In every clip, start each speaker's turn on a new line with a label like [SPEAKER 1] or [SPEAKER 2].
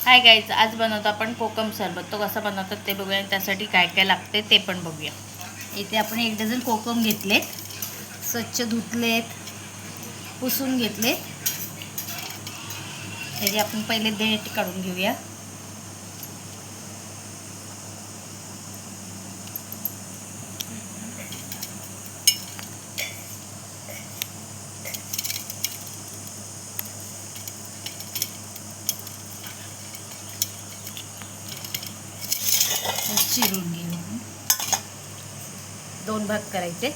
[SPEAKER 1] Hi guys, आज बनवतो आपण कोकम सरबत. तो कसा बनवतात ते बघूया आणि त्यासाठी काय काय लागते ते पण बघूया. इथे आपण 1 डझन कोकम घेतलेत, स्वच्छ धुतलेत, पुसून घेतले. त्याचे आपण पहिले देठ काढून घेऊया. चिरून घेऊन 2 भाग करायचे.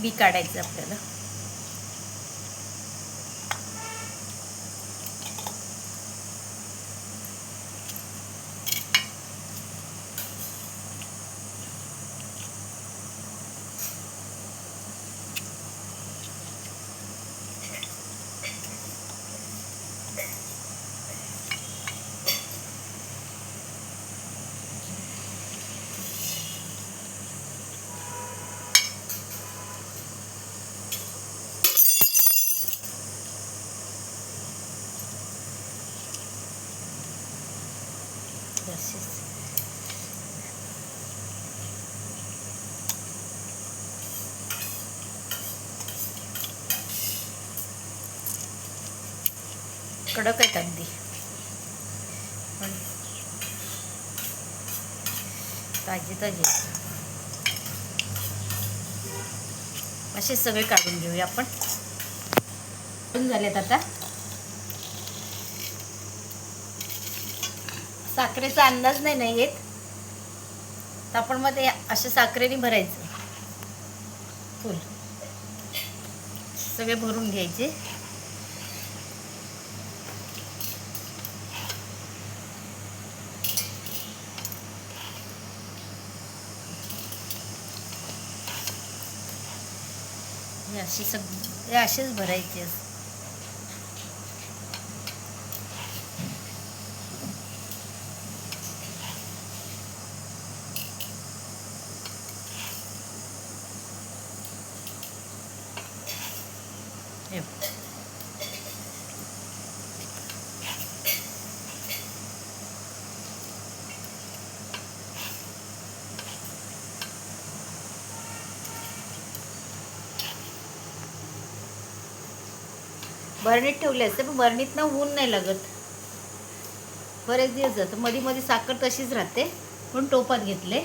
[SPEAKER 1] बी काढायचं आपल्याला. कडक आहेत अगदी, पण ताजे असे सगळे काढून घेऊया आपण. झालेत आता. साखरेचा अंदाज नाही येत, तर आपण मग ते अशा साखरेने भरायचं. फुल सगळे भरून घ्यायचे. अशी सगळे असेच भरायचे. बरणीत ठेवले असते, पण बरणीत ना ऊन नाही लागत. बरेच दिवस जातं. मध्ये मध्ये साखर तशीच राहते, पण टोपात घेतले.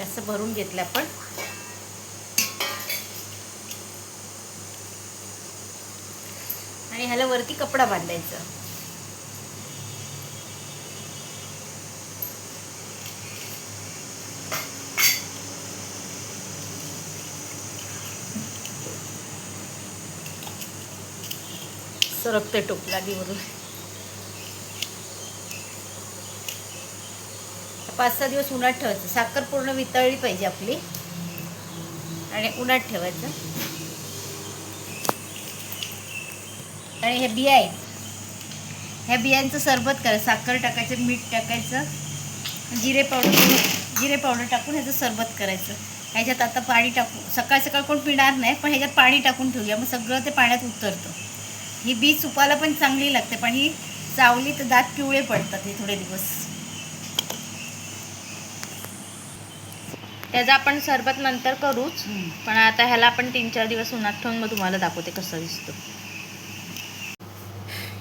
[SPEAKER 1] असं भरून घेतलं आपण. आणि ह्याला वरती कपडा बांधायचा. सरकते टोप लादीवरून. 5-6 दिवस उन्हात ठेवायचं. साखर पूर्ण वितळली पाहिजे आपली, आणि उन्हात ठेवायचं. आणि ह्या बिया आहेत, ह्या बियांचं सरबत करायचं. साखर टाकायचं, मीठ टाकायचं, जिरे पावडर टाकून ह्याचं सरबत करायचं. ह्याच्यात आता पाणी टाकू. सकाळ सकाळ कोण पिणार नाही, पण ह्याच्यात पाणी टाकून ठेवूया, मग सगळं ते पाण्यात उतरतं. ही बी चुपाला पण चांगली लागते, पण ही चावली तर दात पिवळे पडतात हे थोडे दिवस. त्याचा आपण सरबत नंतर करूच, पण आता ह्याला आपण 3-4 दिवस उन्हात ठेवून मग तुम्हाला दाखवते कसं दिसतं.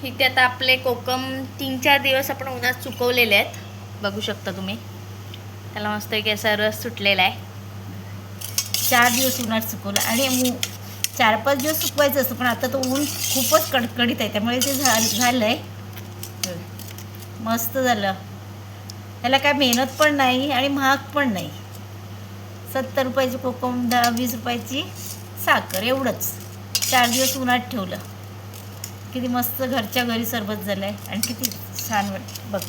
[SPEAKER 1] इथे आता आपले कोकम 3-4 दिवस आपण उन्हात सुकवलेले आहेत. बघू शकता तुम्ही, त्याला मस्त एक असा रस सुटलेला आहे. 4 दिवस उन्हात सुकवलं. आणि 4-5 दिवस सुकवायचं असतं, पण आता तो ऊन खूपच कडकडीत आहे, त्यामुळे ते झालंय मस्त झालं. त्याला काय मेहनत पण नाही आणि महाग पण नाही. 70 रुपयाची कोकम 10-20 रुपयाची साखर, एवढंच. 4 दिवस उन्हात ठेवलं. किती मस्त घरच्या घरी सरबत झालं आहे आणि किती छान वाटतं बघ.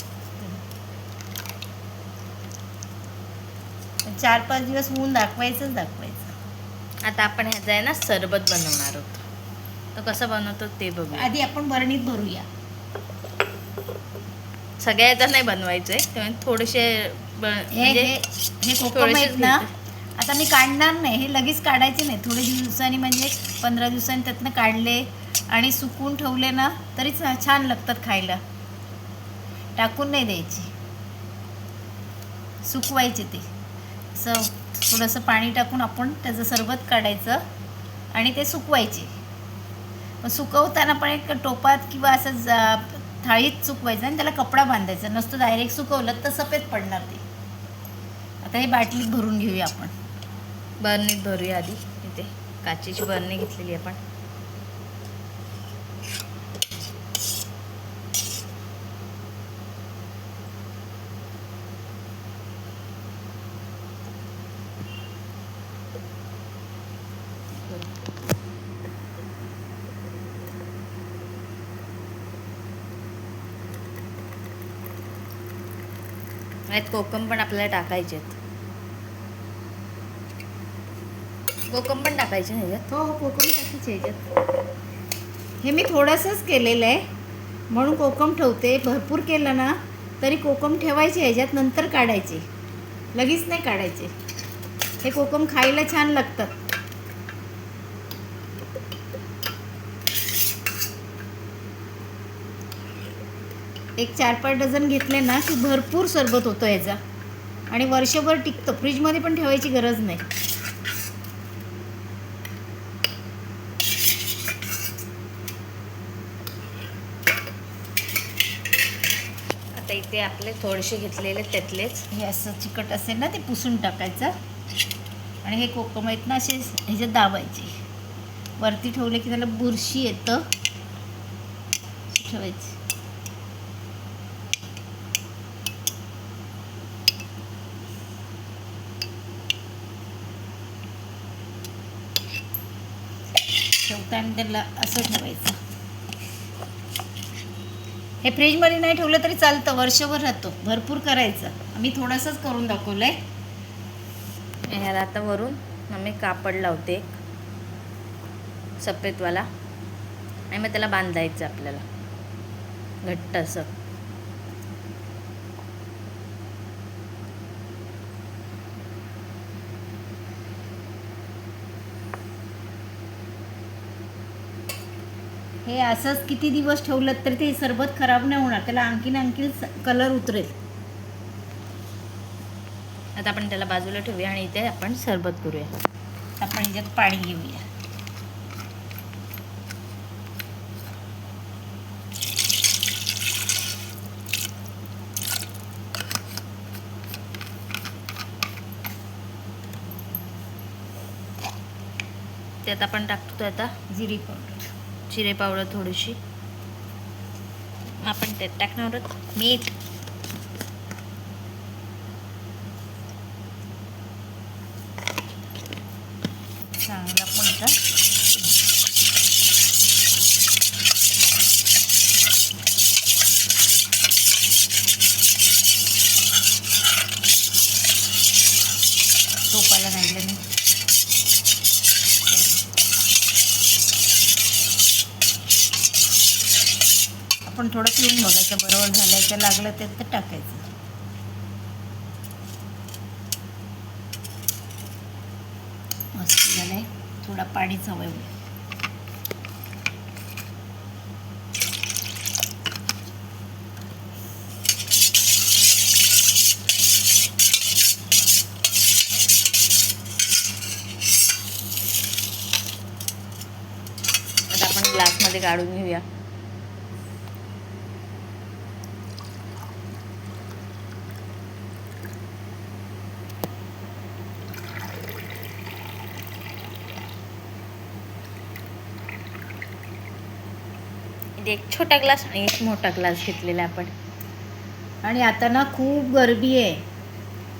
[SPEAKER 1] 4-5 दिवस ऊन दाखवायचं.
[SPEAKER 2] आता आपण ह्याचं आहे ना सरबत बनवणार आहोत. तर कसं बनवतो ते बघू.
[SPEAKER 1] आधी आपण बरणीत भरूया.
[SPEAKER 2] सगळ्याचं नाही बनवायचं आहे, त्यामुळे थोडेसे
[SPEAKER 1] हे कोकम आहेत ना, आता मी काढणार नाही. हे लगेच काढायचे नाही, थोडे दिवसांनी म्हणजे 15 दिवसांनी त्यातनं काढले आणि सुकवून ठेवले ना तरी छान लागतात खायला. टाकून नाही द्यायचे, सुकवायचे. ते असं थोडंसं पाणी टाकून आपण त्याचं सरबत काढायचं आणि ते सुकवायचे. पण सुकवताना पण एक टोपात किंवा असं थाळीत सुकवायचं आणि त्याला कपडा बांधायचा. नसतं डायरेक्ट सुकवलं तर सफेद पडणार ते. आता हे बाटलीत भरून घेऊया आपण.
[SPEAKER 2] बरणीत भरूया आधी. इथे काचेची बरणी घेतलेली आपण. यात कोकम पण आपल्याला टाकायचे आहेत. कोकम पण टाकायचे ना ह्याच्यात?
[SPEAKER 1] हो, कोकम टाकायचे ह्याच्यात. हे मी थोडंसंच केलेलं आहे म्हणून कोकम ठेवते. भरपूर केलं ना तरी कोकम ठेवायचे ह्याच्यात, नंतर काढायचे. लगेच नाही काढायचे. हे कोकम खायला छान लागतात. एक 4-5 डझन घेतले ना की भरपूर सरबत होतं ह्याचा आणि वर्षभर टिकतं. फ्रीजमध्ये पण ठेवायची गरज नाही.
[SPEAKER 2] आता इथे आपले थोडेसे घेतलेले त्यातलेच
[SPEAKER 1] हे असं चिकट असेल ना ते पुसून टाकायचं आणि हे कोकम आहेत ना असे ह्याच्यात दाबायचे. वरती ठेवले की त्याला बुरशी येतं. ठेवायचे. ठेवताना त्याला असं ठेवायचं. हे फ्रीजमध्ये नाही ठेवलं तरी चालतं, वर्षभर राहतो. भरपूर करायचं. मी थोडंसंच करून दाखवलं आहे.
[SPEAKER 2] ह्याला आता वरून मी कापड लावते एक सफेदवाला आणि मग त्याला बांधायचं आपल्याला घट्ट असं.
[SPEAKER 1] हे असंच किती दिवस ठेवलं तरी ते सरबत खराब नाही होणार. त्याला आणखीन कलर उतरेल.
[SPEAKER 2] आता आपण त्याला बाजूला ठेवूया आणि इथे आपण सरबत करूया.
[SPEAKER 1] आपण ह्याच्यात पाणी घेऊया.
[SPEAKER 2] त्यात आपण टाकतो आता जिरे पावडर थोडीशी. आपण त्यात टाकणार आहोत मीठ.
[SPEAKER 1] चांगलं पण टोपाला राहिलं नाही. आपण थोडं पिऊन बघायचं, बरोबर झालं. लागलं तर टाकायचं. मस्त झालंय. थोडा पाणीच हवंय.
[SPEAKER 2] आता आपण ग्लासमध्ये काढून घेऊया. एक छोटा ग्लास आणि एक मोठा ग्लास घेतलेला आपण.
[SPEAKER 1] आणि आता ना खूप गरबी आहे,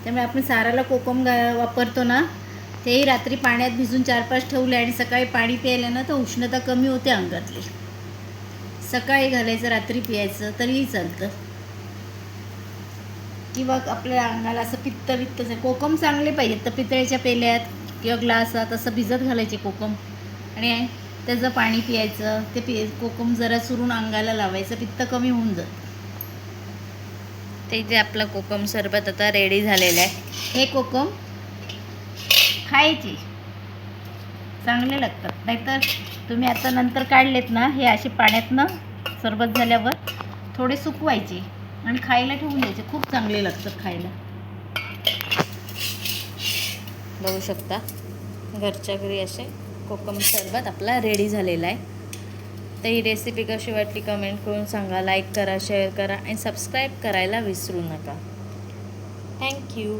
[SPEAKER 1] त्यामुळे आपण साराला कोकम वापरतो ना, तेही रात्री पाण्यात भिजून 4-5 ठेवले आणि सकाळी पाणी प्यायलं ना तर उष्णता कमी होते अंगातली. सकाळी घालायचं, रात्री पियायचं तरीही चालतं. किंवा आपल्या अंगाला असं पित्त कोकम चांगले पाहिजेत तर पितळेच्या पेल्यात किंवा ग्लासात असं भिजत घालायचे कोकम आणि त्याचं पाणी पियायचं. ते कोकम जरा चुरून अंगाला लावायचं, पित्त कमी होऊन जातं.
[SPEAKER 2] ते इथे आपला कोकम सरबत आता रेडी झालेला आहे.
[SPEAKER 1] हे कोकम खायचे, चांगले लागतात. नाहीतर तुम्ही आता नंतर काढलेत ना, हे असे पाण्यातनं सरबत झाल्यावर थोडे सुकवायचे आणि खायला ठेवून द्यायचे. खूप चांगले लागतात खायला.
[SPEAKER 2] बघू शकता घरच्या घरी असे कोकम सरबत आपला रेडी झालेला आहे. तर ही रेसिपी कशी वाटली कमेंट करून सांगा. लाईक करा, शेअर करा आणि सबस्क्राईब करायला विसरू नका. थँक्यू.